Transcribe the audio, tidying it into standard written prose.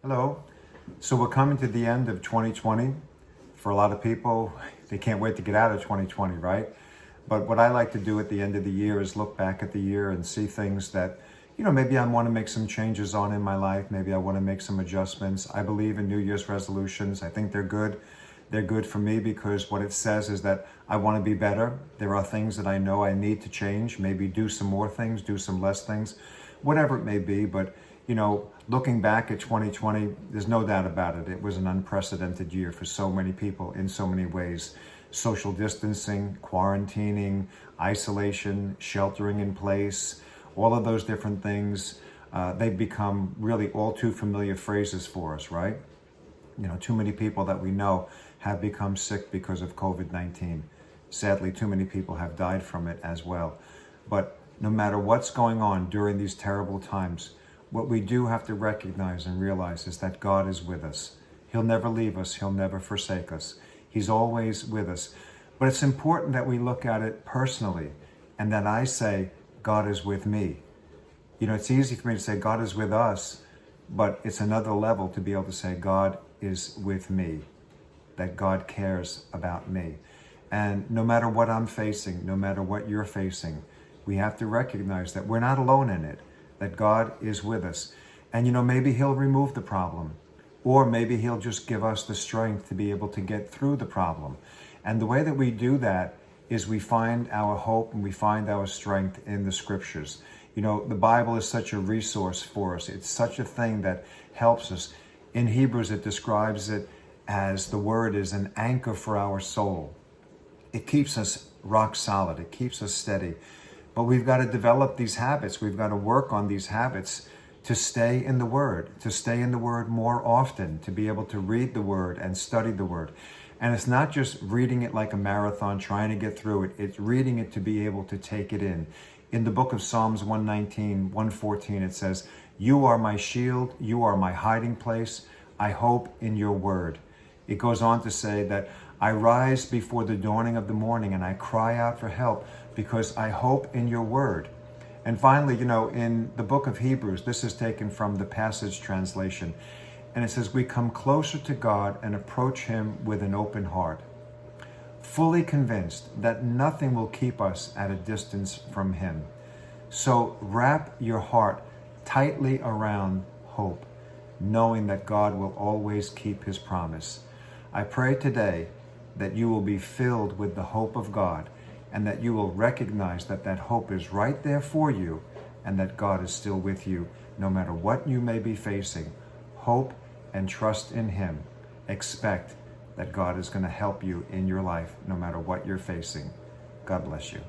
Hello. So we're coming to the end of 2020. For a lot of people, they can't wait to get out of 2020, right? But what I like to do at the end of the year is look back at the year and see things that, maybe I want to make some changes on in my life. Maybe I want to make some adjustments. I believe in New Year's resolutions. I think they're good. They're good for me because what it says is that I want to be better. There are things that I know I need to change, maybe do some more things, do some less things, whatever it may be. But, looking back at 2020, there's no doubt about it. It was an unprecedented year for so many people in so many ways. Social distancing, quarantining, isolation, sheltering in place, all of those different things, they've become really all too familiar phrases for us, right? Too many people that we know have become sick because of COVID-19. Sadly, too many people have died from it as well. But no matter what's going on during these terrible times, what we do have to recognize and realize is that God is with us. He'll never leave us. He'll never forsake us. He's always with us. But it's important that we look at it personally and that I say, God is with me. It's easy for me to say God is with us, but it's another level to be able to say God is with me, that God cares about me. And no matter what I'm facing, no matter what you're facing, we have to recognize that we're not alone in it, that God is with us. And maybe He'll remove the problem, or maybe He'll just give us the strength to be able to get through the problem. And the way that we do that is we find our hope and we find our strength in the scriptures. The Bible is such a resource for us. It's such a thing that helps us. In Hebrews, it describes it as the word is an anchor for our soul. It keeps us rock solid. It keeps us steady. But we've got to develop these habits. We've got to work on these habits to stay in the Word, more often, to be able to read the Word and study the Word. And it's not just reading it like a marathon, trying to get through it. It's reading it to be able to take it in. In the book of Psalms 119, 114, it says, "You are my shield, you are my hiding place. I hope in your word." It goes on to say that I rise before the dawning of the morning and I cry out for help because I hope in your word. And finally, in the book of Hebrews, this is taken from the Passage translation, and it says, "We come closer to God and approach Him with an open heart, fully convinced that nothing will keep us at a distance from Him." So wrap your heart tightly around hope, knowing that God will always keep His promise. I pray today that you will be filled with the hope of God and that you will recognize that that hope is right there for you and that God is still with you no matter what you may be facing. Hope and trust in Him. Expect that God is going to help you in your life no matter what you're facing. God bless you.